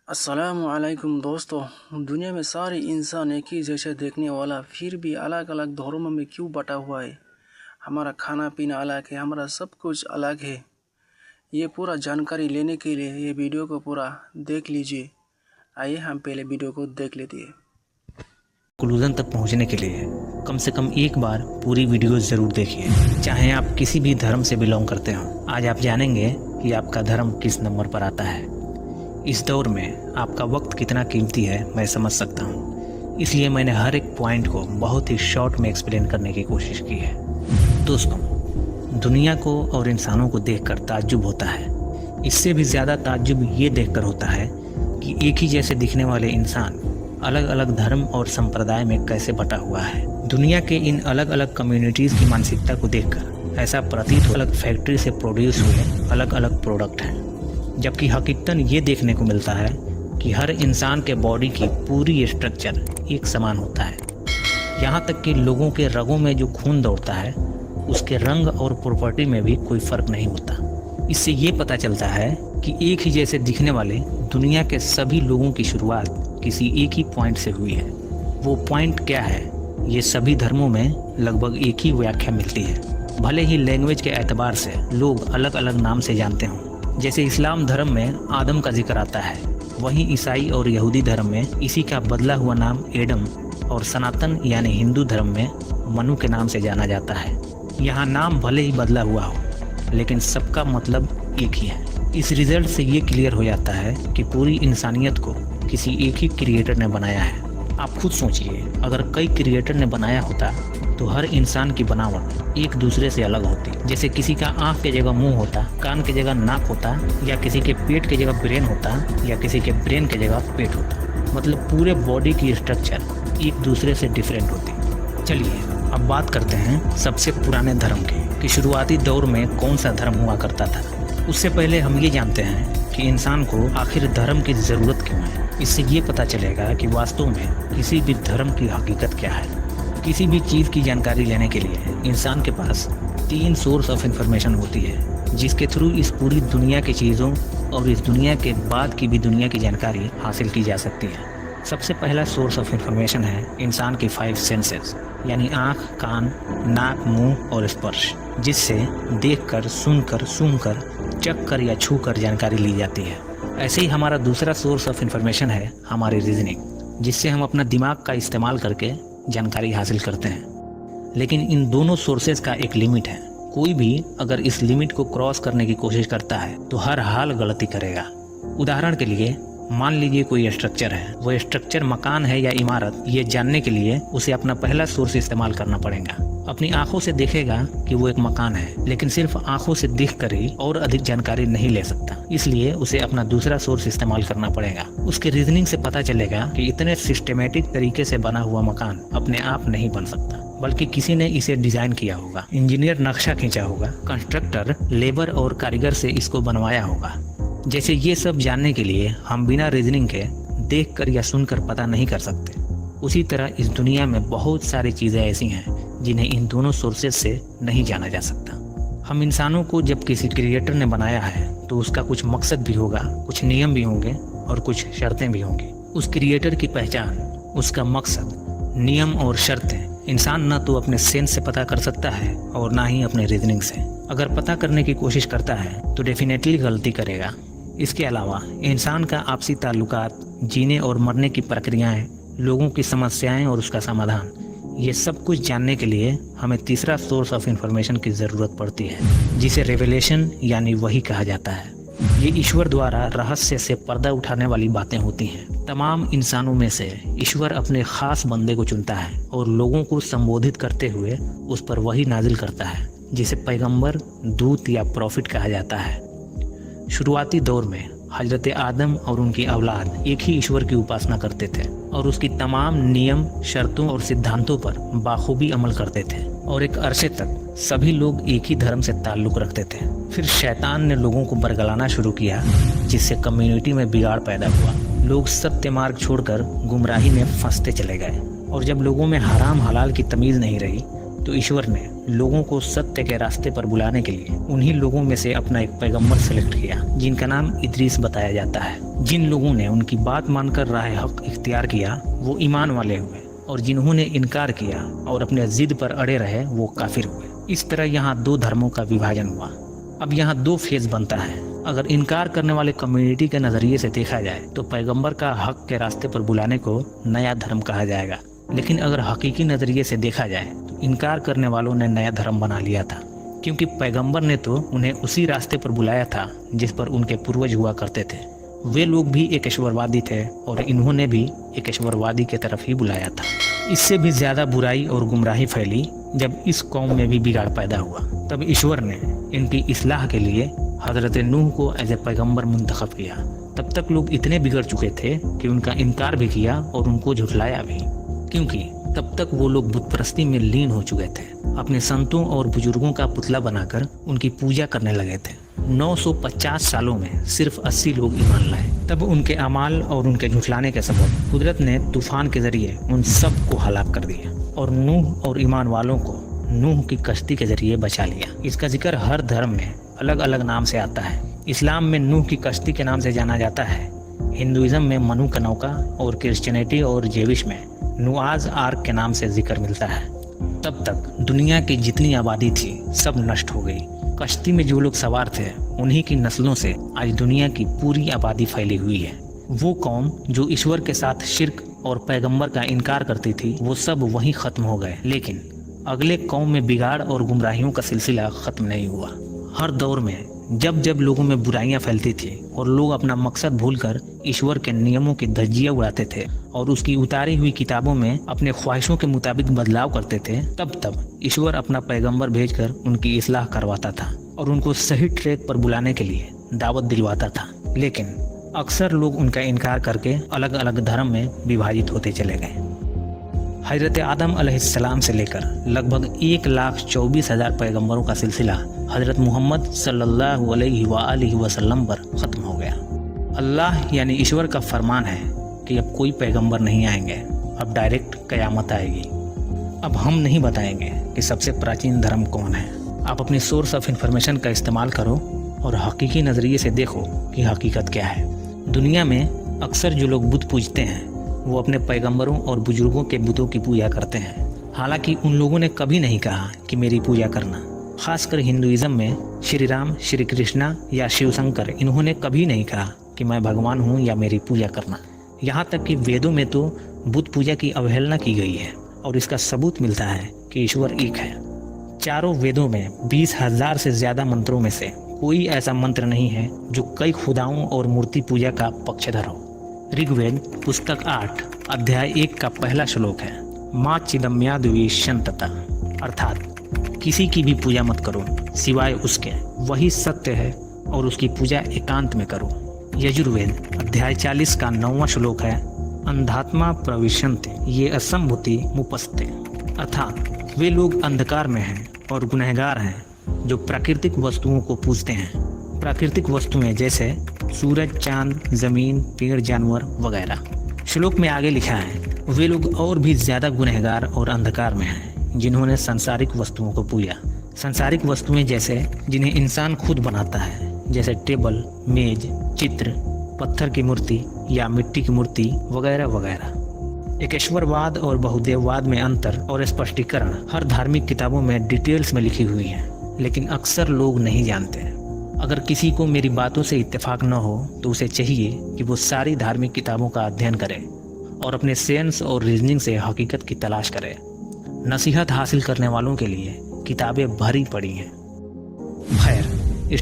अस्सलामुअलैकुम दोस्तों। दुनिया में सारे इंसान एक ही जैसे देखने वाला फिर भी अलग अलग धर्मों में क्यों बटा हुआ है। हमारा खाना पीना अलग है, हमारा सब कुछ अलग है। ये पूरा जानकारी लेने के लिए ये वीडियो को पूरा देख लीजिए। आइए हम पहले वीडियो को देख लेते हैं। कंक्लूजन तक पहुंचने के लिए कम से कम एक बार पूरी वीडियो ज़रूर देखिए, चाहे आप किसी भी धर्म से बिलोंग करते हो। आज आप जानेंगे कि आपका धर्म किस नंबर पर आता है। इस दौर में आपका वक्त कितना कीमती है मैं समझ सकता हूँ, इसलिए मैंने हर एक पॉइंट को बहुत ही शॉर्ट में एक्सप्लेन करने की कोशिश की है। दोस्तों, दुनिया को और इंसानों को देखकर ताज्जुब होता है। इससे भी ज़्यादा ताज्जुब ये देखकर होता है कि एक ही जैसे दिखने वाले इंसान अलग अलग धर्म और संप्रदाय में कैसे बटा हुआ है। दुनिया के इन अलग अलग कम्युनिटीज़ की मानसिकता को देखकर ऐसा प्रतीत अलग फैक्ट्री से प्रोड्यूस हुए अलग अलग प्रोडक्ट हैं, जबकि हकीकतन ये देखने को मिलता है कि हर इंसान के बॉडी की पूरी स्ट्रक्चर एक समान होता है। यहाँ तक कि लोगों के रगों में जो खून दौड़ता है उसके रंग और प्रॉपर्टी में भी कोई फ़र्क नहीं होता। इससे ये पता चलता है कि एक ही जैसे दिखने वाले दुनिया के सभी लोगों की शुरुआत किसी एक ही पॉइंट से हुई है। वो पॉइंट क्या है, ये सभी धर्मों में लगभग एक ही व्याख्या मिलती है। भले ही लैंग्वेज के एतबार से लोग अलग अलग नाम से जानते हों। जैसे इस्लाम धर्म में आदम का जिक्र आता है, वहीं ईसाई और यहूदी धर्म में इसी का बदला हुआ नाम एडम और सनातन यानी हिंदू धर्म में मनु के नाम से जाना जाता है। यहाँ नाम भले ही बदला हुआ हो, लेकिन सबका मतलब एक ही है। इस रिजल्ट से ये क्लियर हो जाता है कि पूरी इंसानियत को किसी एक ही क्रिएटर ने बनाया है। आप खुद सोचिए, अगर कई क्रिएटर ने बनाया होता तो हर इंसान की बनावट एक दूसरे से अलग होती। जैसे किसी का आँख की जगह मुंह होता, कान की जगह नाक होता, या किसी के पेट की जगह ब्रेन होता, या किसी के ब्रेन की जगह पेट होता। मतलब पूरे बॉडी की स्ट्रक्चर एक दूसरे से डिफरेंट होती। चलिए अब बात करते हैं सबसे पुराने धर्म की कि शुरुआती दौर में कौन सा धर्म हुआ करता था। उससे पहले हम ये जानते हैं कि इंसान को आखिर धर्म की ज़रूरत क्यों है। इससे ये पता चलेगा कि वास्तव में किसी भी धर्म की हकीकत क्या है। किसी भी चीज़ की जानकारी लेने के लिए इंसान के पास 3 सोर्स ऑफ इंफॉर्मेशन होती है, जिसके थ्रू इस पूरी दुनिया की चीज़ों और इस दुनिया के बाद की भी दुनिया की जानकारी हासिल की जा सकती है। सबसे पहला सोर्स ऑफ इंफॉर्मेशन है इंसान की 5 सेंसेस, यानी आँख, कान, नाक, मुंह और स्पर्श, जिससे देखकर, सुनकर, सूंघकर, चखकर या छूकर जानकारी ली जाती है। ऐसे ही हमारा दूसरा सोर्स ऑफ इंफॉर्मेशन है हमारी रीजनिंग, जिससे हम अपना दिमाग का इस्तेमाल करके जानकारी हासिल करते हैं। लेकिन इन दोनों सोर्सेज का एक लिमिट है। कोई भी अगर इस लिमिट को क्रॉस करने की कोशिश करता है तो हर हाल गलती करेगा। उदाहरण के लिए मान लीजिए कोई स्ट्रक्चर है, वो स्ट्रक्चर मकान है या इमारत, ये जानने के लिए उसे अपना पहला सोर्स इस्तेमाल करना पड़ेगा। अपनी आंखों से देखेगा कि वो एक मकान है, लेकिन सिर्फ आंखों से देखकर ही और अधिक जानकारी नहीं ले सकता, इसलिए उसे अपना दूसरा सोर्स इस्तेमाल करना पड़ेगा। उसके रीजनिंग से पता चलेगा कि इतने सिस्टमेटिक तरीके से बना हुआ मकान अपने आप नहीं बन सकता, बल्कि किसी ने इसे डिजाइन किया होगा, इंजीनियर नक्शा खींचा होगा, कंस्ट्रक्टर, लेबर और कारीगर से इसको बनवाया होगा। जैसे ये सब जानने के लिए हम बिना रीजनिंग के देखकर या सुनकर पता नहीं कर सकते, उसी तरह इस दुनिया में बहुत सारी चीज़ें ऐसी हैं जिन्हें इन दोनों सोर्सेज से नहीं जाना जा सकता। हम इंसानों को जब किसी क्रिएटर ने बनाया है तो उसका कुछ मकसद भी होगा, कुछ नियम भी होंगे और कुछ शर्तें भी होंगी। उस क्रिएटर की पहचान, उसका मकसद, नियम और शर्तें इंसान न तो अपने सेंस से पता कर सकता है और ना ही अपने रीजनिंग से। अगर पता करने की कोशिश करता है तो डेफिनेटली गलती करेगा। इसके अलावा इंसान का आपसी ताल्लुकात, जीने और मरने की प्रक्रियाएं, लोगों की समस्याएं और उसका समाधान, ये सब कुछ जानने के लिए हमें तीसरा सोर्स ऑफ इंफॉर्मेशन की ज़रूरत पड़ती है, जिसे रेवलेशन यानी वही कहा जाता है। ये ईश्वर द्वारा रहस्य से पर्दा उठाने वाली बातें होती हैं। तमाम इंसानों में से ईश्वर अपने खास बंदे को चुनता है और लोगों को संबोधित करते हुए उस पर वही नाजिल करता है, जिसे पैगंबर, दूत या प्रॉफिट कहा जाता है। शुरुआती दौर में हजरत आदम और उनकी औलाद एक ही ईश्वर की उपासना करते थे और उसकी तमाम नियम, शर्तों और सिद्धांतों पर बाखूबी अमल करते थे, और एक अरसे तक सभी लोग एक ही धर्म से ताल्लुक़ रखते थे। फिर शैतान ने लोगों को बरगलाना शुरू किया, जिससे कम्युनिटी में बिगाड़ पैदा हुआ। लोग सत्य मार्ग छोड़कर गुमराही में फंसते चले गए, और जब लोगों में हराम हलाल की तमीज़ नहीं रही तो ईश्वर ने लोगों को सत्य के रास्ते पर बुलाने के लिए उन्हीं लोगों में से अपना एक पैगंबर सेलेक्ट किया जिनका नाम इदरीस बताया जाता है। जिन लोगों ने उनकी बात मानकर राह हक इख्तियार किया वो ईमान वाले हुए और जिन्होंने इनकार किया और अपने जिद पर अड़े रहे वो काफिर हुए। इस तरह यहाँ 2 धर्मों का विभाजन हुआ। अब यहाँ 2 फेज बनता है। अगर इनकार करने वाले कम्युनिटी के नजरिए से देखा जाए तो पैगंबर का हक के रास्ते पर बुलाने को नया धर्म कहा जाएगा, लेकिन अगर हकीकी नजरिए से देखा जाए तो इनकार करने वालों ने नया धर्म बना लिया था, क्योंकि पैगंबर ने तो उन्हें उसी रास्ते पर बुलाया था जिस पर उनके पूर्वज हुआ करते थे। वे लोग भी एक ईश्वरवादी थे और इन्होंने भी एक ईश्वरवादी की तरफ ही बुलाया था। इससे भी ज्यादा बुराई और गुमराही फैली जब इस कौम में भी बिगाड़ पैदा हुआ। तब ईश्वर ने इनकी इस्लाह के लिए हजरत नूह को एज ए पैगंबर मुंतखब किया। तब तक लोग इतने बिगड़ चुके थे कि उनका इनकार भी किया और उनको झुठलाया भी, क्योंकि तब तक वो लोग बुतपरस्ती में लीन हो चुके थे। अपने संतों और बुजुर्गों का पुतला बनाकर उनकी पूजा करने लगे थे। 950 सालों में सिर्फ 80 लोग ईमान लाए। तब उनके अमाल और उनके झुठलाने के सबब कुदरत ने तूफान के जरिए उन सब को हलाक कर दिया और नूह और ईमान वालों को नूह की कश्ती के जरिए बचा लिया। इसका जिक्र हर धर्म में अलग अलग नाम से आता है। इस्लाम में नूह की कश्ती के नाम से जाना जाता है, हिंदुइज्म में मनु का नौका और क्रिश्चियनिटी और जेविश में नुआज आर्क के नाम से जिक्र मिलता है। तब तक दुनिया की जितनी आबादी थी सब नष्ट हो गई। कश्ती में जो लोग सवार थे उन्हीं की नस्लों से आज दुनिया की पूरी आबादी फैली हुई है। वो कौम जो ईश्वर के साथ शिर्क और पैगंबर का इनकार करती थी वो सब वहीं खत्म हो गए, लेकिन अगले कौम में बिगाड़ और गुमराहियों का सिलसिला खत्म नहीं हुआ। हर दौर में जब जब लोगों में बुराइयां फैलती थी और लोग अपना मकसद भूलकर ईश्वर के नियमों की धज्जियां उड़ाते थे और उसकी उतारी हुई किताबों में अपने ख्वाहिशों के मुताबिक बदलाव करते थे, तब ईश्वर अपना पैगंबर भेजकर उनकी इस्लाह करवाता था और उनको सही ट्रैक पर बुलाने के लिए दावत दिलवाता था। लेकिन अक्सर लोग उनका इनकार करके अलग अलग धर्म में विभाजित होते चले गए। हजरत आदम अलैहिस्सलाम से लेकर लगभग 1,24,000 पैगंबरों का सिलसिला हजरत मोहम्मद सल्लल्लाहु अलैहि वसल्लम पर ख़त्म हो गया। अल्लाह यानी ईश्वर का फरमान है कि अब कोई पैगंबर नहीं आएंगे, अब डायरेक्ट क़यामत आएगी। अब हम नहीं बताएंगे कि सबसे प्राचीन धर्म कौन है। आप अपनी सोर्स ऑफ इंफॉर्मेशन का इस्तेमाल करो और हकीकी नज़रिए से देखो कि हकीकत क्या है। दुनिया में अक्सर जो लोग बुत पूजते हैं वो अपने पैगंबरों और बुजुर्गों के बुतों की पूजा करते हैं। हालांकि उन लोगों ने कभी नहीं कहा कि मेरी पूजा करना। खासकर हिंदुइज्म में श्री राम, श्री कृष्णा या शिव शंकर, इन्होंने कभी नहीं कहा कि मैं भगवान हूँ या मेरी पूजा करना। यहाँ तक कि वेदों में तो बुत पूजा की अवहेलना की गई है और इसका सबूत मिलता है कि ईश्वर एक है। चारों वेदों में 20,000 से ज़्यादा मंत्रों में से कोई ऐसा मंत्र नहीं है जो कई खुदाओं और मूर्ति पूजा का पक्षधर हो। ऋग्वेद पुस्तक 8 अध्याय 1 का पहला श्लोक है, माँ चिदम्याद्विशंतता, अर्थात किसी की भी पूजा मत करो सिवाय उसके, वही सत्य है और उसकी पूजा एकांत में करो। यजुर्वेद अध्याय 40 का 9वां श्लोक है, अंधात्मा प्रविशन्ते ये असंभूति मुपस्ते, अर्थात वे लोग अंधकार में हैं और गुनहगार हैं जो प्राकृतिक वस्तुओं को पूजते हैं। प्राकृतिक वस्तुएं जैसे सूरज, चांद, जमीन, पेड़, जानवर वगैरह। श्लोक में आगे लिखा है, वे लोग और भी ज्यादा गुनहगार और अंधकार में हैं जिन्होंने सांसारिक वस्तुओं को पूजा। सांसारिक वस्तुएं जैसे जिन्हें इंसान खुद बनाता है, जैसे टेबल, मेज, चित्र, पत्थर की मूर्ति या मिट्टी की मूर्ति वगैरह वगैरह। एकेश्वरवाद और बहुदेववाद में अंतर और स्पष्टीकरण हर धार्मिक किताबों में डिटेल्स में लिखी हुई है, लेकिन अक्सर लोग नहीं जानते। अगर किसी को मेरी बातों से इत्तेफाक न हो तो उसे चाहिए कि वो सारी धार्मिक किताबों का अध्ययन करे और अपने सेंस और रीजनिंग से हकीकत की तलाश करे। नसीहत हासिल करने वालों के लिए किताबें भरी पड़ी हैं। खैर, इस